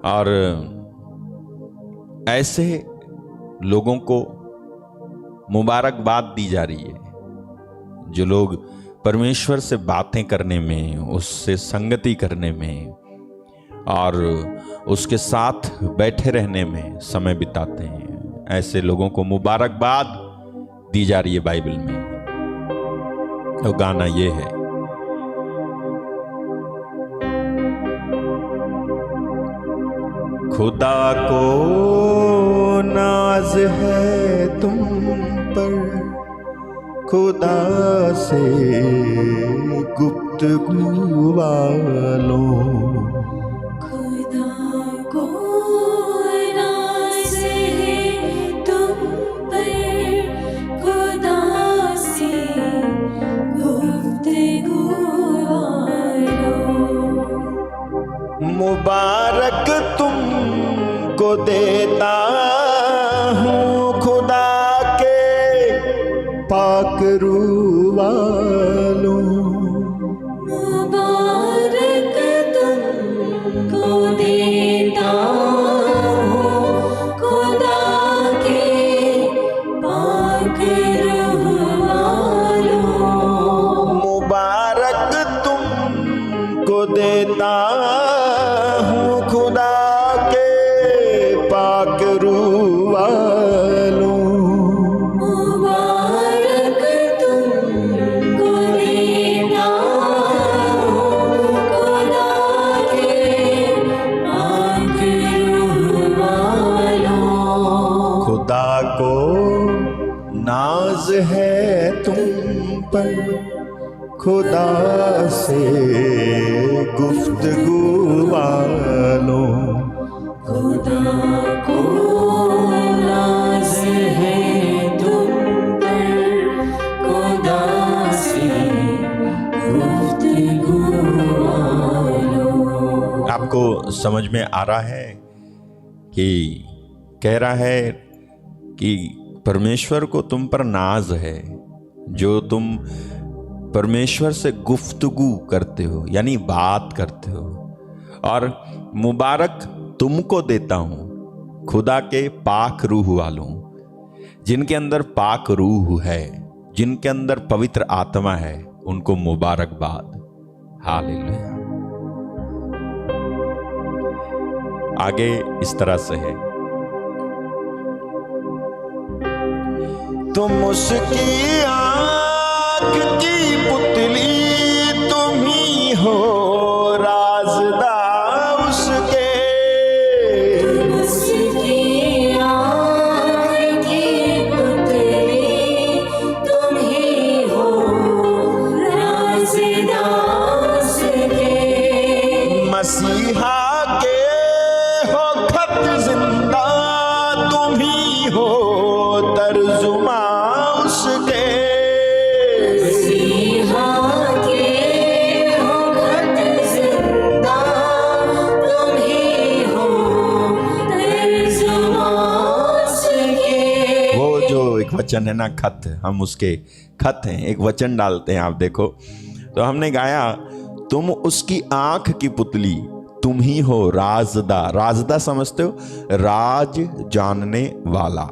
और ऐसे लोगों को मुबारकबाद दी जा रही है जो लोग परमेश्वर से बातें करने में, उससे संगति करने में और उसके साथ बैठे रहने में समय बिताते हैं। ऐसे लोगों को मुबारकबाद दी जा रही है बाइबल में। तो गाना ये है, खुदा को नाज है तुम पर, खुदा से गुफ्तगू वालों। खुदा को नाज है तुम पर, खुदा से गुफ्तगू वालों। मुबारक तुमको देता हूँ खुदा के पाक रूह वालों। मुबारक तुमको देता हूँ खुदा के पाक रूह वालों। मुबारक तुमको देता हूँ खुदा के पाक रूह वालों। मुबारक तुमको देता हूँ खुदा के पाक रूह वालों। खुदा को नाज है तुम पर, खुदा से गुफ्तगू वालों। खुदा को नाज है तुम पर, खुदा से गुफ्तगू वालों। आपको समझ में आ रहा है कि कह रहा है कि परमेश्वर को तुम पर नाज है, जो तुम परमेश्वर से गुफ्तगू करते हो यानी बात करते हो। और मुबारक तुमको देता हूं खुदा के पाक रूह वालों। जिनके अंदर पाक रूह है, जिनके अंदर पवित्र आत्मा है, उनको मुबारकबाद। हालेलुया। आगे इस तरह से है, तुम उसकी आंख की पुतली, तुम ही हो राज़दा उसके। उसकी आँख की पुतली, तुम ही हो राज़दा उसके। मसीहा के हो खत जिंदा, तुम ही हो तर्जुमा उसके। मसीहा के हो खत जिंदा, तुम ही हो तर्जुमा उसके। वो जो एक वचन है ना, खत, हम उसके खत हैं, एक वचन डालते हैं। आप देखो तो हमने गाया, तुम उसकी आंख की पुतली, तुम ही हो राज़दा। राज़दा समझते हो? राज जानने वाला,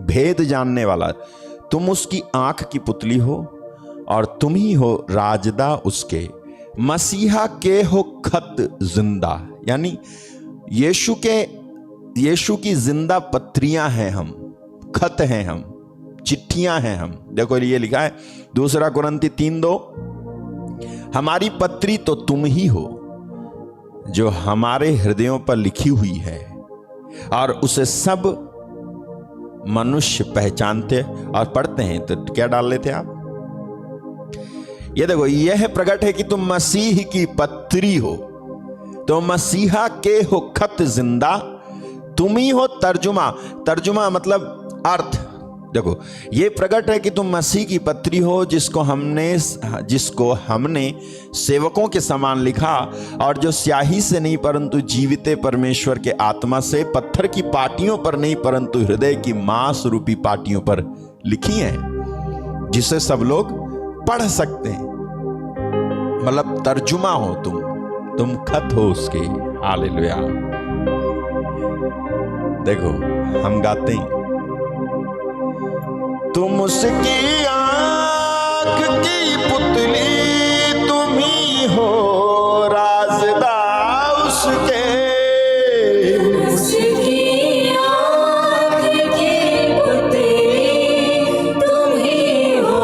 भेद जानने वाला। तुम उसकी आंख की पुतली हो और तुम ही हो राजदा उसके। मसीहा के हो खत जिंदा, यानी यीशु की जिंदा पत्रियां हैं हम, खत हैं हम, चिट्ठियां हैं हम। देखो ये लिखा है 2 कुरिन्ती 3:2, हमारी पत्री तो तुम ही हो जो हमारे हृदयों पर लिखी हुई है और उसे सब मनुष्य पहचानते और पढ़ते हैं। तो क्या डाल लेते आप? ये देखो, यह प्रकट है कि तुम मसीह की पत्री हो, तो मसीहा के हो खत जिंदा, तुम ही हो तर्जुमा। तर्जुमा मतलब अर्थ। देखो, ये प्रकट है कि तुम मसीह की पत्री हो, जिसको हमने सेवकों के समान लिखा, और जो स्याही से नहीं परंतु जीविते परमेश्वर के आत्मा से, पत्थर की पाटियों पर नहीं परंतु हृदय की मांस रूपी पाटियों पर लिखी हैं, जिसे सब लोग पढ़ सकते हैं। मतलब तर्जुमा हो तुम, तुम खत हो उसके। हालेलुया। देखो हम गाते हैं, तुम उसकी आंख की पुतली, तुम ही हो राज़दार उसके। उसकी आँख की पुतली, तुम ही हो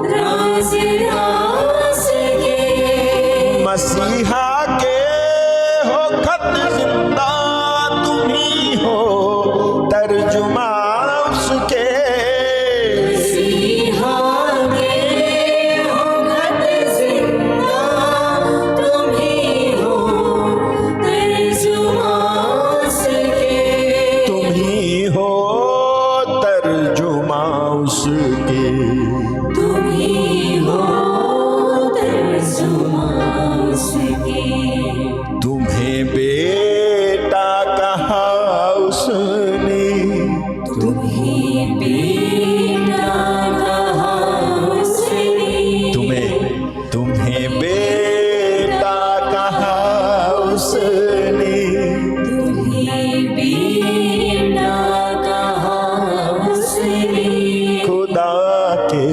राज़दार उसके। मसीहा के हो खत जिंदा, तुम ही हो तर्जुमा उसके। मसीहा के हो खत जिंदा, तुम ही हो तर्जुमा उसके। तुम ही हो तर्जुमा उसके। तुम ही हो तर्जुमा उसके। तुम्हें बेटा कहा उसने, तुम्हें बेटा कहा उसने। तुम्हें बेटा कहा उसने। तुम्हें बेटा कहा उसने। खुदा के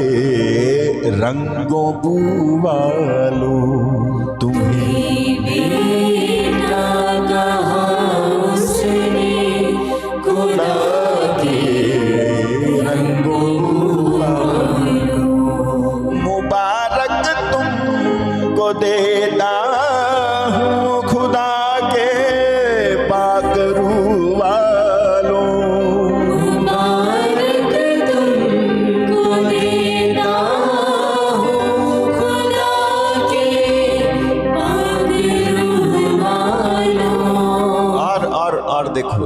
रंगों बुवालो, तुम्हें बेटा कहा उसने। खुदा रंगों बुवालो। मुबारक तुमको देता हूँ खुदा के पाक रूह वालों। मुबारक तुमको देता हूँ खुदा के पाक रूह वालों। और देखो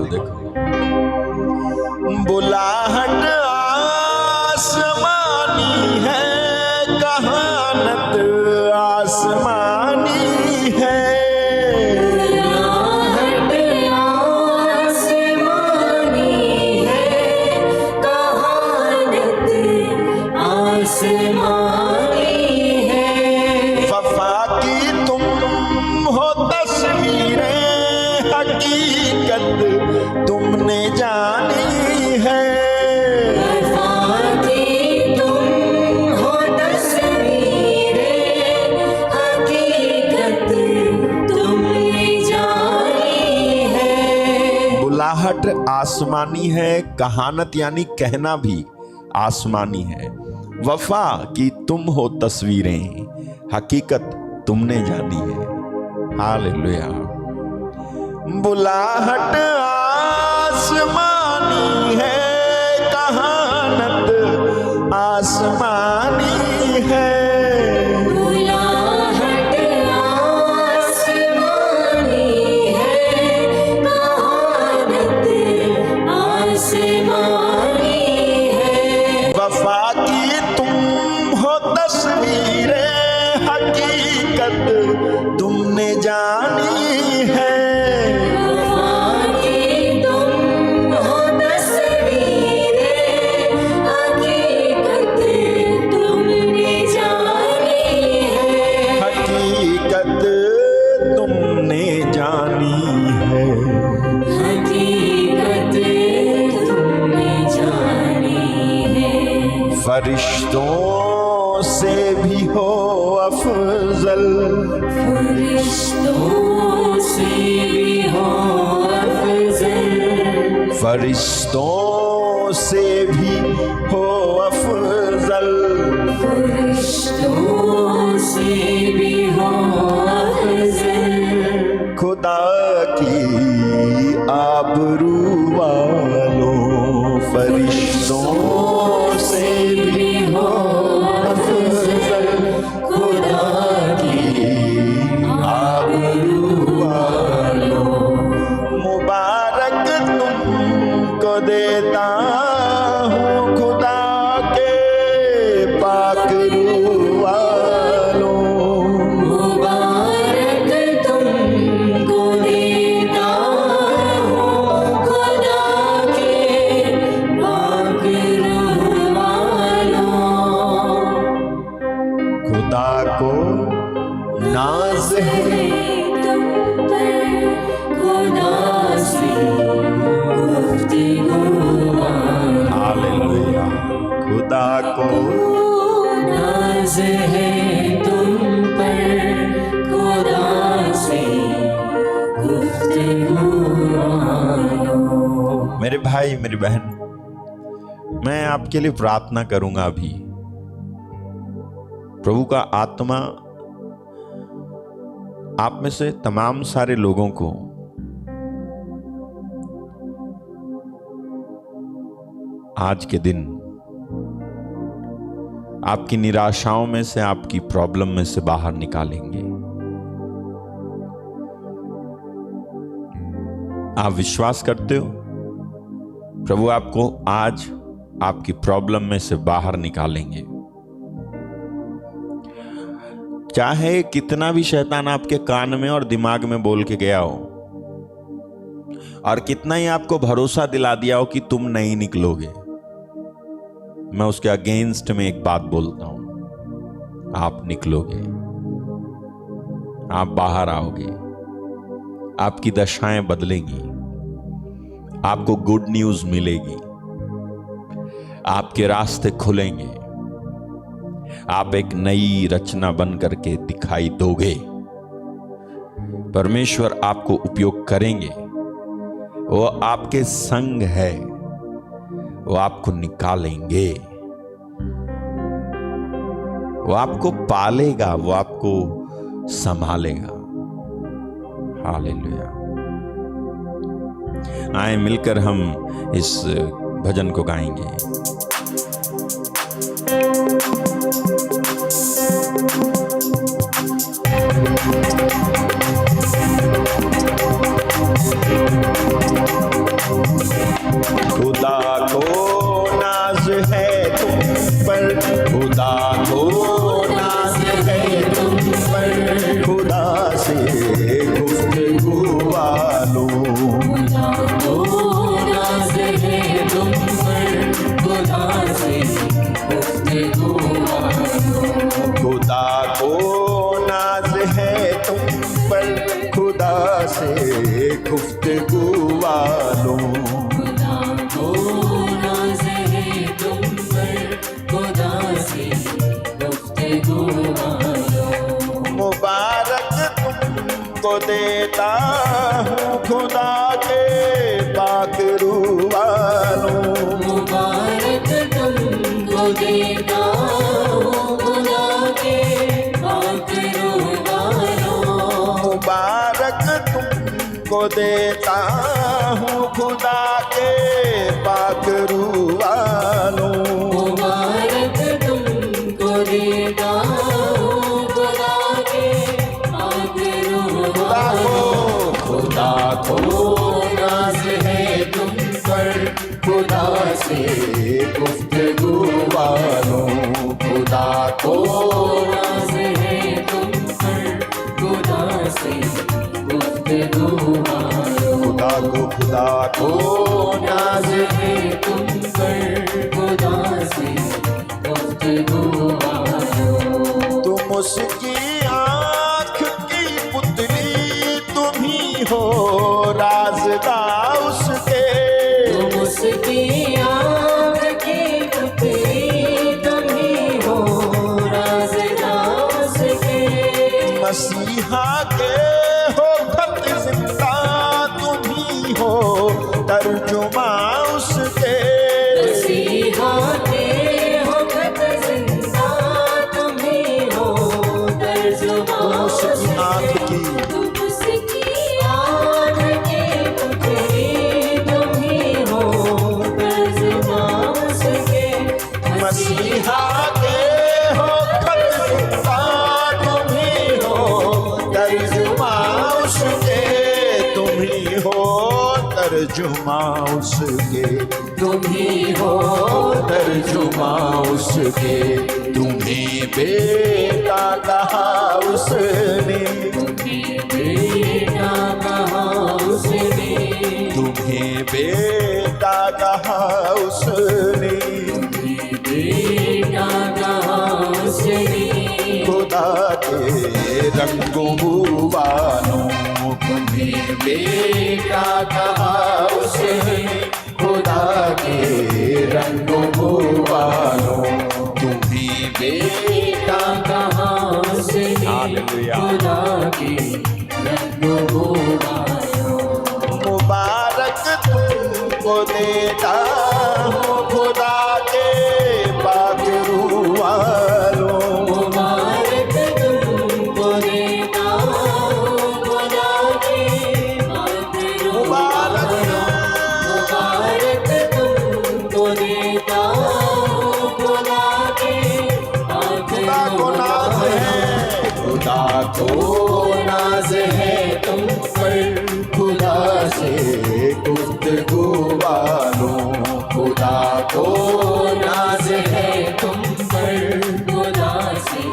बुलाहट आसमानी है, कहानत आसमानी है। बुलाहट आसमानी है, कहानत आसमानी है। वफा की तुम हो तस्वीरें, हकीकत तुमने जानी है। वफा की तुम हो तस्वीरें, हकीकत तुमने जानी है। बुलाहट आसमानी है, कहानत यानी कहना भी आसमानी है। वफा की तुम हो तस्वीरें, हकीकत तुमने जानी है। हालेलुया। बुलाहट आसमानी है, कहानत आसमानी है। बुलाहट आसमानी है, कहानत आसमानी है। वफा की तुम हो तस्वीरें, हकीकत तुमने जानी है। वफा की तुम हो तस्वीरें, हकीकत तुमने जानी है। हकीकत तुमने जानी है। हकीकत तुमने जानी है। फरिश्तों से भी हो अफजल, फरिश्तों से भी हो अफजल। फरिश्तों से भी हो अफजल। फरिश्तों से भी हो अफजल। खुदा की आबरू वालों, फरिश्तों से भी हो अफजल। खुदा की आबरू वालों। मुबारक तुमको देता हूँ खुदा के पाक रूह वालों। मुबारक तुमको देता हूँ नाज है तुम पर खुदा से गुफ्तगू मानो। मेरे भाई मेरी बहन, मैं आपके लिए प्रार्थना करूंगा अभी। प्रभु का आत्मा आप में से तमाम सारे लोगों को आज के दिन आपकी निराशाओं में से, आपकी प्रॉब्लम में से बाहर निकालेंगे। आप विश्वास करते हो? प्रभु आपको आज आपकी प्रॉब्लम में से बाहर निकालेंगे। चाहे कितना भी शैतान आपके कान में और दिमाग में बोल के गया हो, और कितना ही आपको भरोसा दिला दिया हो कि तुम नहीं निकलोगे, मैं उसके अगेंस्ट में एक बात बोलता हूं, आप निकलोगे, आप बाहर आओगे, आपकी दशाएं बदलेंगी, आपको गुड न्यूज मिलेगी, आपके रास्ते खुलेंगे, आप एक नई रचना बन करके दिखाई दोगे। परमेश्वर आपको उपयोग करेंगे, वो आपके संग है, वो आपको निकालेंगे, वो आपको पालेगा, वो आपको संभालेगा। हालेलुया। आए मिलकर हम इस भजन को गाएंगे। खुदा को नाज है तुम पर, खुदा को नाज है तुम पर, खुदा से गुफ्तगू वालो। खुदा को नाज है तुम पर खुदा से गुफ्तगू मानो। खुदा को नाज है तुम पर, खुदा से गुफ्तगू वालो। खुदा को नाज है तुम पर खुदा से गुफ्तगू मानो। मुबारक तुमको देता हूँ खुदा के पाक रूह वालों। मुबारक तुमको देता हूँ खुदा के पाक रूह वालों। मुबारक तुमको देता हूँ खुदा के पाक रूह वालों। मुबारक तुमको देता हूँ खुदा के पाक रूह वालों। खुदा को नाज है तुम पर खुदा से गुफ्तगू वालों। खुदा को नाज है तुम पर खुदा से गुफ्तगू मानो। खुदा को नाज है तुम पर खुदा से गुफ्तगू मानो। तुम उसकी आँख की पुतली तुम ही हो, राज़दार उसके। तुम उसकी आँख की पुतली तुम ही हो, राज़दार उसके। मसीहा के हो खत जिंदा तुम ही हो, तर्जुमा उसके। मसीहा के हो खत जिंदा तुम ही हो, तर्जुमा उसकी आँख की तुम उसकी आँख की पुतली तुम ही हो, तर्जुमा उसके। मसीहा के हो खत जिंदा तुम ही हो, तर्जुमा उसके। तुम ही हो तर्जुमा उसके। तुम ही हो तर्जुमा उसके। तुम्हें बेटा कहा उसने, तुम्हें बेटा कहा उसने। तुम्हें बेटा कहा उसने। तुम्हें बेटा कहा उसने। खुदा के रंगों वालों। तुम्हें बेटा कहा उसने, खुदा के रंगों वालों। तुम्हें बेटा गुफ्तगू वालों मुबारक तुमको देता हूँ खुदा के पाखरू वालों। मुबारक तुमको देता हूँ खुदा के पाखरू वालों मुबारक तुमको देता हूँ खुदा के खुदा को नाज है, खुदा को नाज है तुम पर खुदा से गुफ्तगू वालों खुदा को नाज है तुम पर खुदा से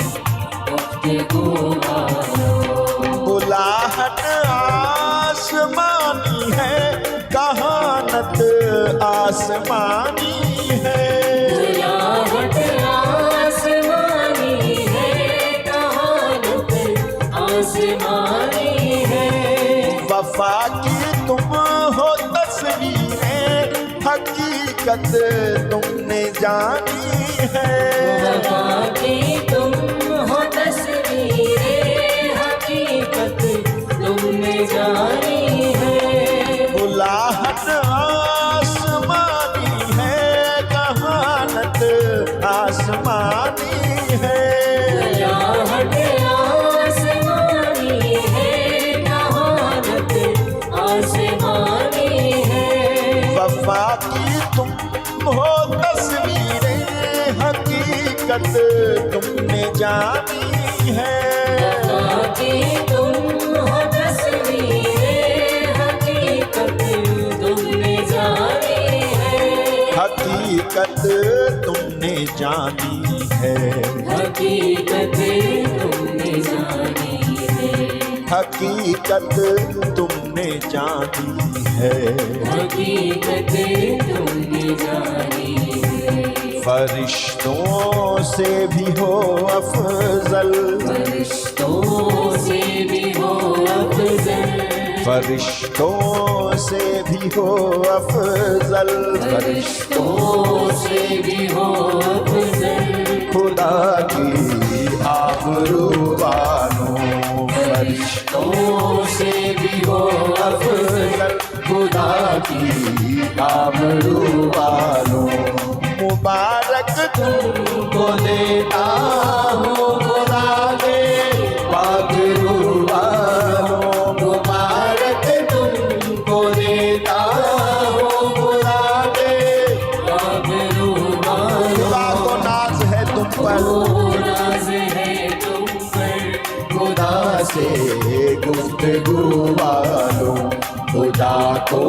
गुफ्तगू वालों। बुलाहट आसमानी है, कहानत आसमानी है। बुलाहट आसमानी है कहानत आसमानी है। वफा की तुम हो तस्वीरें, हकीकत तुमने जानी है। वफा की तुम हो तस्वीरें हकीकत तुमने जानी है। बुलाहट आसमानी है, कहानत आसमानी है। बुलाहट आसमानी है कहानत आसमानी है। वफा की तुम हो तस्वीरें, हकीकत तुमने जानी है। वफा की तुम हो तस्वीरें हकीकत तुमने जानी है। हकीकत तुमने जानी है। हकीकत तुमने जानी है। हकीकत तुमने जानी है। हकीकत तुमने जानी है। फरिश्तों से भी हो अफजल, फरिश्तों से भी हो अफजल फरिश्तों से भी हो अफजल। फरिश्तों से भी हो अफजल खुदा की आबरू वालों। फरिश्तों से भी हो अफजल खुदा की आबरू वालों मुबारक तुमको देता हूँ खुदा के पाखरू वालों। मुबारक तुमको देता हूँ खुदा के पाखरू वालों। खुदा को नाज है तुम पर, नाज है तुम पर खुदा से गुफ्तगू वालों। खुदा को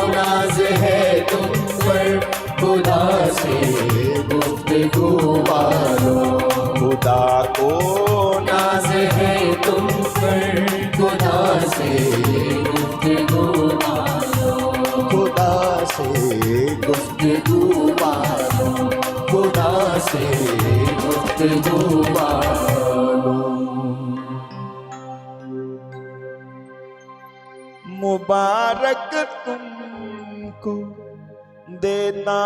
नाज है तुम पर, खुदा से गुफ्तगू वालों। खुदा को नाज है तुम पर, खुदा से गुफ्तगू वालों। खुदा से गुफ्तगू वालों। खुदा से गुफ्तगू वालों। मुबारक तुमको देता